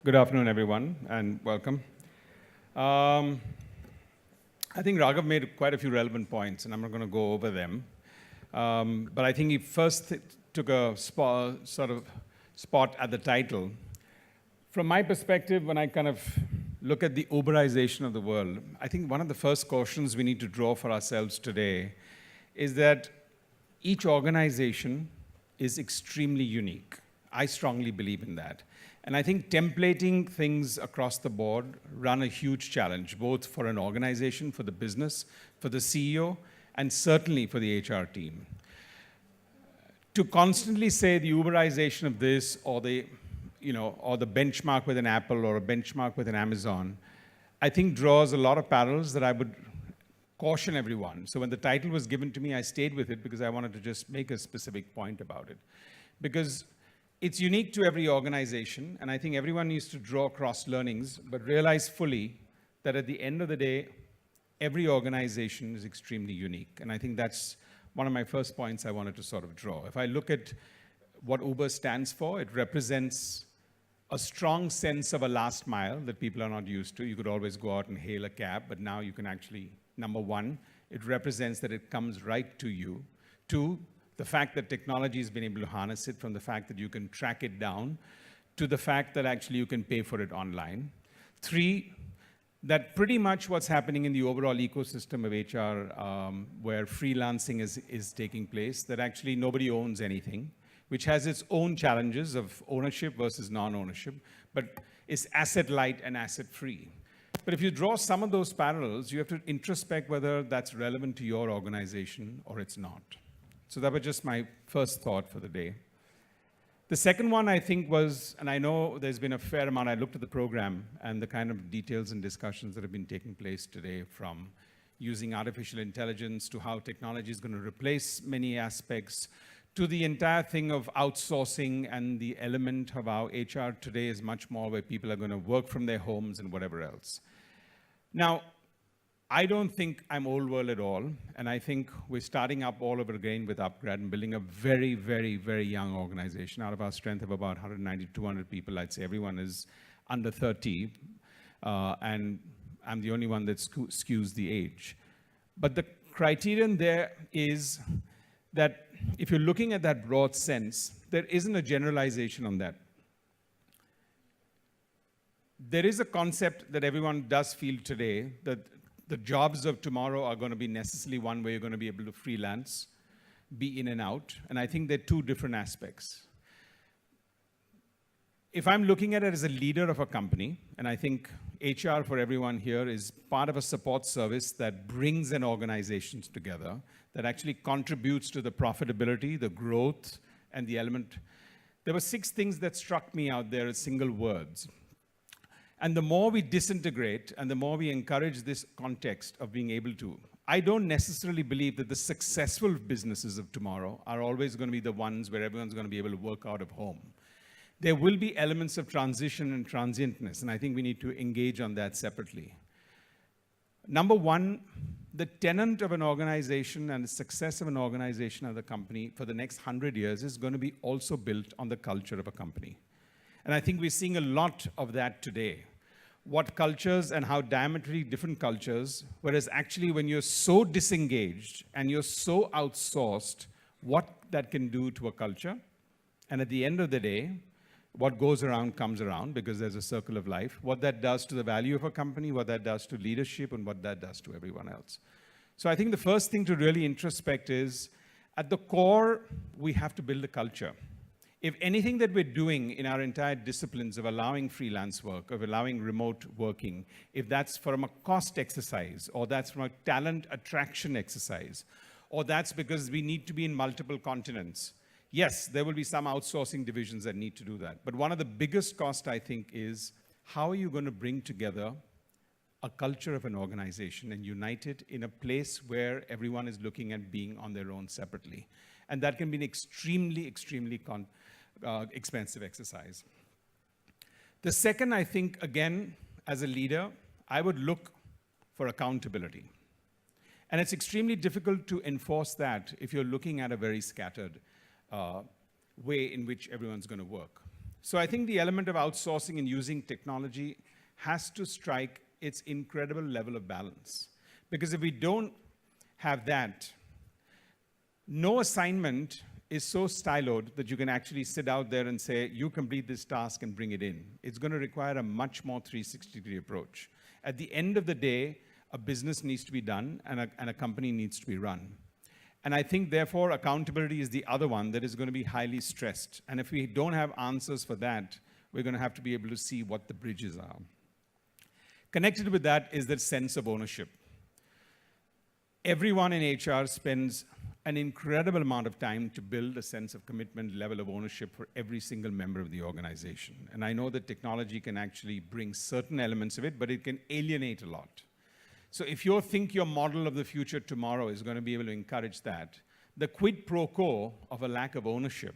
Good afternoon, everyone, and welcome. I think Raghav made quite a few relevant points, and I'm not going to go over them. But I think he first took a sort of spot at the title. From my perspective, when I kind of look at the Uber-ization of the world, I think one of the first cautions we need to draw for ourselves today is that each organization is extremely unique. I strongly believe in that. And I think templating things across the board run a huge challenge, both for an organization, for the business, for the CEO, and certainly for the HR team. To constantly say the Uberization of this or the benchmark with an Apple or a benchmark with an Amazon, I think draws a lot of parallels that I would caution everyone. So when the title was given to me, I stayed with it because I wanted to just make a specific point about it. Because it's unique to every organization, and I think everyone needs to draw cross learnings, but realize fully that at the end of the day, every organization is extremely unique. And I think that's one of my first points I wanted to sort of draw. If I look at what Uber stands for, it represents a strong sense of a last mile that people are not used to. You could always go out and hail a cab, but now you can actually, number one, it represents that it comes right to you. Two, the fact that technology has been able to harness it, from the fact that you can track it down to the fact that actually you can pay for it online. Three, that pretty much what's happening in the overall ecosystem of HR, where freelancing is taking place, that actually nobody owns anything, which has its own challenges of ownership versus non-ownership, but is asset light and asset free. But if you draw some of those parallels, you have to introspect whether that's relevant to your organization or it's not. So that was just my first thought for the day. The second one, I think, was, and I know there's been a fair amount, I looked at the program and the kind of details and discussions that have been taking place today, from using artificial intelligence to how technology is going to replace many aspects, to the entire thing of outsourcing and the element of how HR today is much more where people are going to work from their homes and whatever else. Now, I don't think I'm old world at all, and I think we're starting up all over again with Upgrad and building a very, very, very young organization. Out of our strength of about 190 to 200 people, I'd say everyone is under 30, and I'm the only one that skews the age. But the criterion there is that if you're looking at that broad sense, there isn't a generalization on that. There is a concept that everyone does feel today that the jobs of tomorrow are going to be necessarily one where you're going to be able to freelance, be in and out. And I think they're two different aspects. If I'm looking at it as a leader of a company, and I think HR for everyone here is part of a support service that brings an organization together, that actually contributes to the profitability, the growth, and the element. There were 6 things that struck me out there as single words. And the more we disintegrate and the more we encourage this context of being able to, I don't necessarily believe that the successful businesses of tomorrow are always going to be the ones where everyone's going to be able to work out of home. There will be elements of transition and transientness, and I think we need to engage on that separately. Number one, the tenet of an organization and the success of an organization or the company for the next 100 years is going to be also built on the culture of a company. And I think we're seeing a lot of that today. What cultures and how diametrically different cultures, whereas actually when you're so disengaged and you're so outsourced, what that can do to a culture. And at the end of the day, what goes around comes around, because there's a circle of life. What that does to the value of a company, what that does to leadership, and what that does to everyone else. So I think the first thing to really introspect is, at the core, we have to build a culture. If anything that we're doing in our entire disciplines of allowing freelance work, of allowing remote working, if that's from a cost exercise, or that's from a talent attraction exercise, or that's because we need to be in multiple continents, yes, there will be some outsourcing divisions that need to do that. But one of the biggest costs, I think, is how are you going to bring together a culture of an organization and unite it in a place where everyone is looking at being on their own separately. And that can be an extremely, extremely expensive exercise. The second, I think, again, as a leader, I would look for accountability. And it's extremely difficult to enforce that if you're looking at a very scattered way in which everyone's going to work. So I think the element of outsourcing and using technology has to strike its incredible level of balance. Because if we don't have that, no assignment is so siloed that you can actually sit out there and say, you complete this task and bring it in. It's going to require a much more 360-degree approach. At the end of the day, a business needs to be done and a company needs to be run. And I think, therefore, accountability is the other one that is going to be highly stressed. And if we don't have answers for that, we're going to have to be able to see what the bridges are. Connected with that is that sense of ownership. Everyone in HR spends an incredible amount of time to build a sense of commitment, level of ownership for every single member of the organization. And I know that technology can actually bring certain elements of it, but it can alienate a lot. So if you think your model of the future tomorrow is going to be able to encourage that, the quid pro quo of a lack of ownership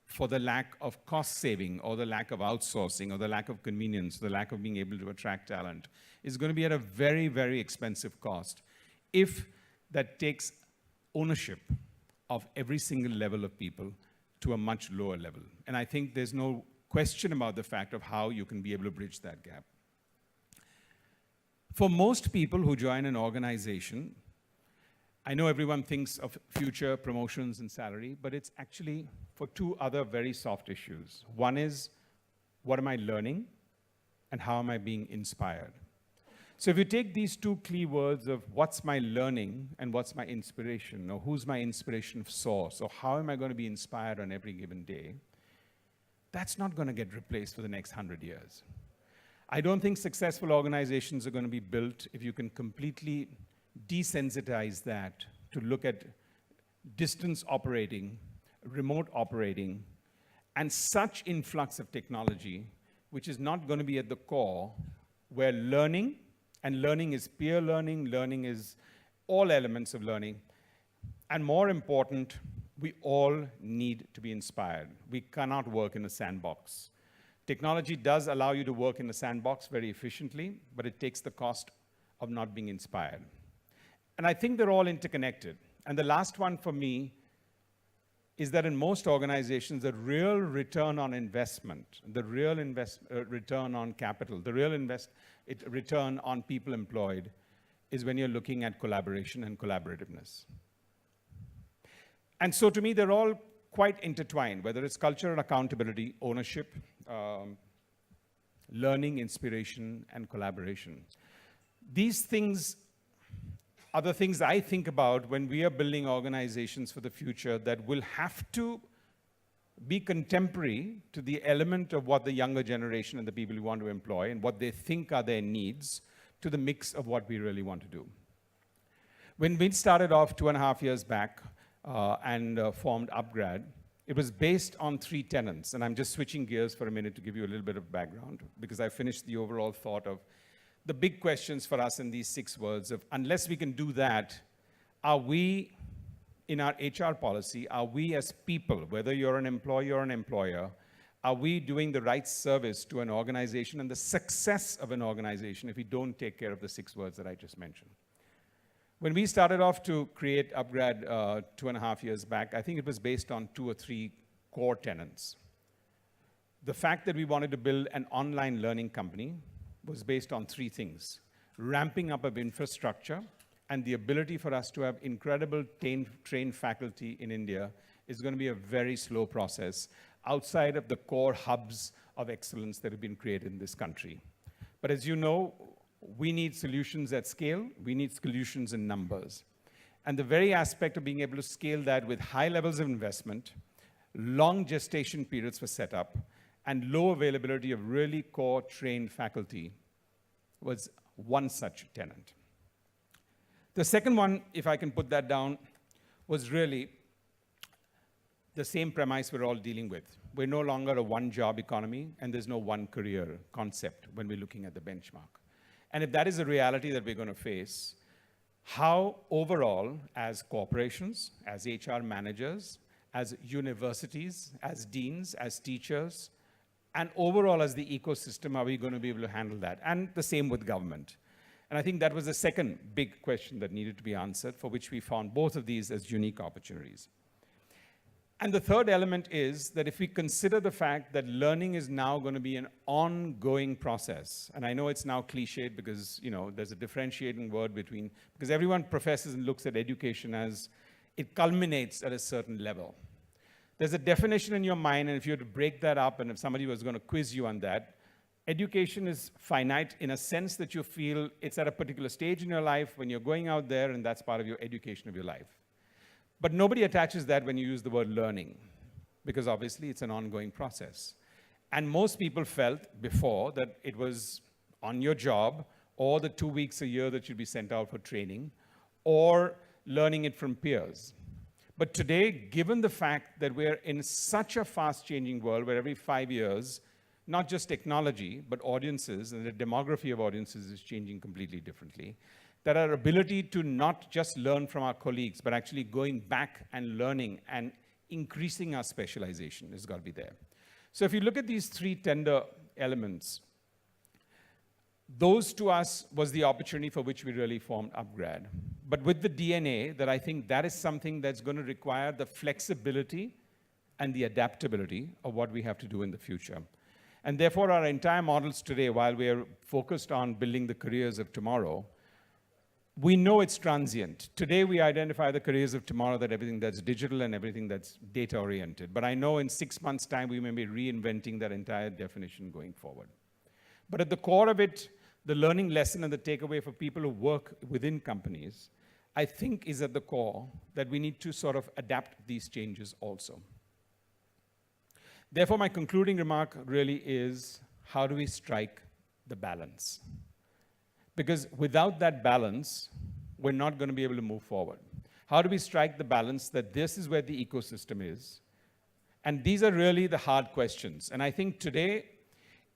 for the lack of cost saving or the lack of outsourcing or the lack of convenience, the lack of being able to attract talent is going to be at a very, very expensive cost if that takes ownership of every single level of people to a much lower level. And I think there's no question about the fact of how you can be able to bridge that gap. For most people who join an organization, I know everyone thinks of future promotions and salary, but it's actually for two other very soft issues. One is, what am I learning? And how am I being inspired? So if you take these two key words of what's my learning and what's my inspiration, or who's my inspiration source, or how am I going to be inspired on every given day, that's not going to get replaced for the next 100 years. I don't think successful organizations are going to be built if you can completely desensitize that to look at distance operating, remote operating, and such influx of technology, which is not going to be at the core, where learning, and learning is peer learning is all elements of learning, and more important, we all need to be inspired. We cannot work in a sandbox. Technology does allow you to work in a sandbox very efficiently, but it takes the cost of not being inspired. And I think they're all interconnected. And the last one for me is that in most organizations, the real return on investment, the real return on capital, the real return on people employed is when you're looking at collaboration and collaborativeness. And so to me, they're all quite intertwined, whether it's culture and accountability, ownership, learning, inspiration, and collaboration. These things are the things I think about when we are building organizations for the future that will have to be contemporary to the element of what the younger generation and the people we want to employ and what they think are their needs to the mix of what we really want to do. When we started off 2.5 years back and formed Upgrad, it was based on 3 tenets, and I'm just switching gears for a minute to give you a little bit of background, because I finished the overall thought of the big questions for us in these 6 words of, unless we can do that, are we, in our HR policy, are we as people, whether you're an employee or an employer, are we doing the right service to an organization and the success of an organization if we don't take care of the 6 words that I just mentioned? When we started off to create Upgrad 2.5 years back, I think it was based on 2 or 3 core tenets. The fact that we wanted to build an online learning company was based on 3 things: ramping up of infrastructure, and the ability for us to have incredible trained faculty in India is going to be a very slow process outside of the core hubs of excellence that have been created in this country. But as you know, we need solutions at scale. We need solutions in numbers. And the very aspect of being able to scale that with high levels of investment, long gestation periods for setup, and low availability of really core trained faculty was one such tenet. The second one, if I can put that down, was really the same premise we're all dealing with. We're no longer a one-job economy, and there's no one career concept when we're looking at the benchmark. And if that is a reality that we're going to face, how overall, as corporations, as HR managers, as universities, as deans, as teachers, and overall as the ecosystem, are we going to be able to handle that? And the same with government. And I think that was the second big question that needed to be answered, for which we found both of these as unique opportunities. And the third element is that if we consider the fact that learning is now going to be an ongoing process, and I know it's now cliched because, there's a differentiating word between, because everyone professes and looks at education as it culminates at a certain level. There's a definition in your mind, and if you were to break that up, and if somebody was going to quiz you on that, education is finite in a sense that you feel it's at a particular stage in your life when you're going out there, and that's part of your education of your life. But nobody attaches that when you use the word learning, because obviously it's an ongoing process. And most people felt before that it was on your job, or the 2 weeks a year that you'd be sent out for training, or learning it from peers. But today, given the fact that we're in such a fast-changing world where every 5 years, not just technology, but audiences and the demography of audiences is changing completely differently, that our ability to not just learn from our colleagues, but actually going back and learning and increasing our specialization has got to be there. So if you look at these three tender elements, those to us was the opportunity for which we really formed Upgrad. But with the DNA, that I think that is something that's going to require the flexibility and the adaptability of what we have to do in the future. And therefore, our entire models today, while we are focused on building the careers of tomorrow, we know it's transient. Today, we identify the careers of tomorrow, that everything that's digital and everything that's data-oriented. But I know in 6 months' time, we may be reinventing that entire definition going forward. But at the core of it, the learning lesson and the takeaway for people who work within companies, I think is at the core that we need to sort of adapt these changes also. Therefore, my concluding remark really is, how do we strike the balance? Because without that balance, we're not going to be able to move forward. How do we strike the balance that this is where the ecosystem is? And these are really the hard questions. And I think today,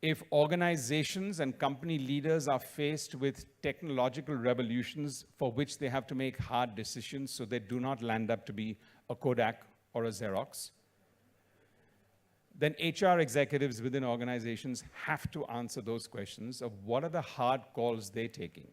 if organizations and company leaders are faced with technological revolutions for which they have to make hard decisions so they do not land up to be a Kodak or a Xerox, then HR executives within organizations have to answer those questions of what are the hard calls they're taking.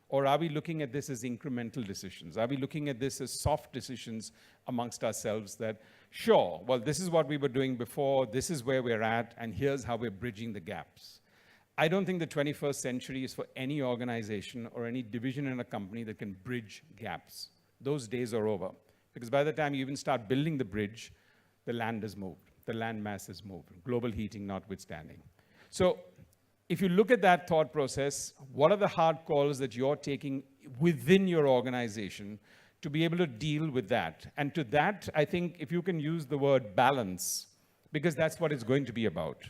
Or are we looking at this as incremental decisions? Are we looking at this as soft decisions amongst ourselves that, sure, well, this is what we were doing before, this is where we're at, and here's how we're bridging the gaps. I don't think the 21st century is for any organization or any division in a company that can bridge gaps. Those days are over. Because by the time you even start building the bridge, the land has moved. The land mass has moved, global heating notwithstanding. So if you look at that thought process, what are the hard calls that you're taking within your organization to be able to deal with that? And to that, I think if you can use the word balance, because that's what it's going to be about.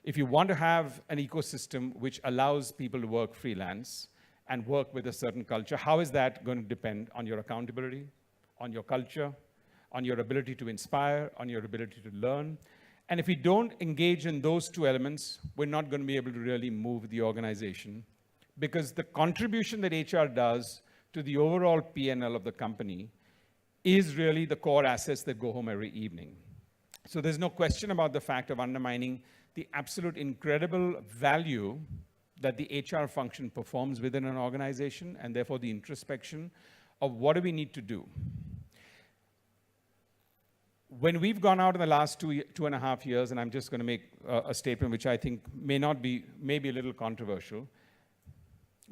If you want to have an ecosystem which allows people to work freelance and work with a certain culture, how is that going to depend on your accountability, on your culture, on your ability to inspire, on your ability to learn? And if we don't engage in those two elements, we're not going to be able to really move the organization, because the contribution that HR does to the overall P&L of the company is really the core assets that go home every evening. So there's no question about the fact of undermining the absolute incredible value that the HR function performs within an organization, and therefore the introspection of what do we need to do. When we've gone out in the last 2.5 years, and I'm just going to make a statement which I think may be a little controversial,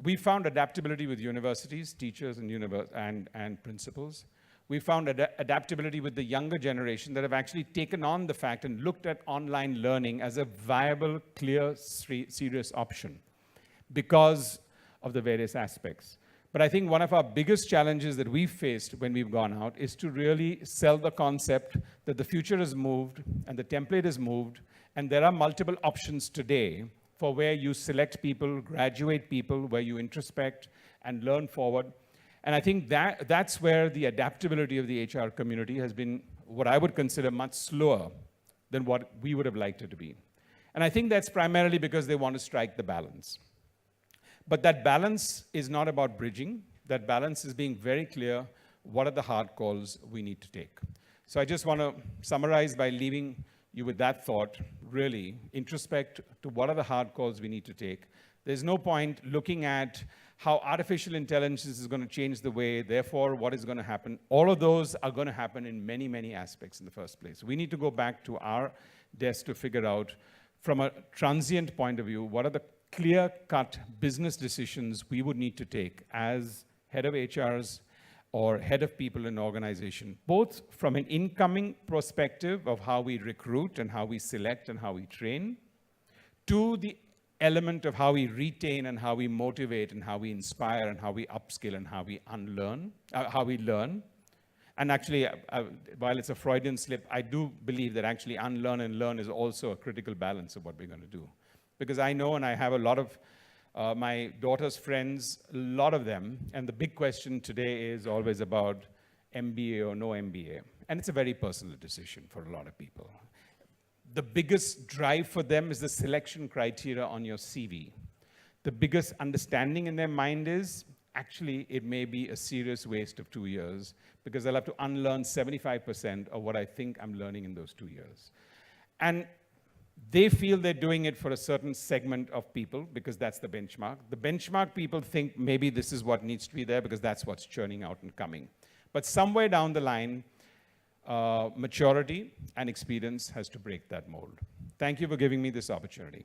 we found adaptability with universities, teachers, and principals. We found adaptability with the younger generation that have actually taken on the fact and looked at online learning as a viable, clear, serious option because of the various aspects. But I think one of our biggest challenges that we've faced when we've gone out is to really sell the concept that the future has moved and the template has moved, and there are multiple options today for where you select people, graduate people, where you introspect and learn forward. And I think that's where the adaptability of the HR community has been what I would consider much slower than what we would have liked it to be. And I think that's primarily because they want to strike the balance. But that balance is not about bridging. That balance is being very clear, what are the hard calls we need to take. So I just want to summarize by leaving you with that thought, really introspect to what are the hard calls we need to take. There's no point looking at how artificial intelligence is going to change the way, therefore what is going to happen. All of those are going to happen in many, many aspects in the first place. We need to go back to our desk to figure out, from a transient point of view, what are the clear-cut business decisions we would need to take as head of HRs or head of people in an organization, both from an incoming perspective of how we recruit and how we select and how we train, to the element of how we retain and how we motivate and how we inspire and how we upskill and how we unlearn, how we learn. And actually, while it's a Freudian slip, I do believe that actually unlearn and learn is also a critical balance of what we're going to do. Because I know, and I have a lot of my daughter's friends, a lot of them, and the big question today is always about MBA or no MBA. And it's a very personal decision for a lot of people. The biggest drive for them is the selection criteria on your CV. The biggest understanding in their mind is, actually, it may be a serious waste of 2 years because I'll have to unlearn 75% of what I think I'm learning in those 2 years. And they feel they're doing it for a certain segment of people because that's the benchmark. The benchmark people think maybe this is what needs to be there because that's what's churning out and coming. But somewhere down the line, maturity and experience has to break that mold. Thank you for giving me this opportunity.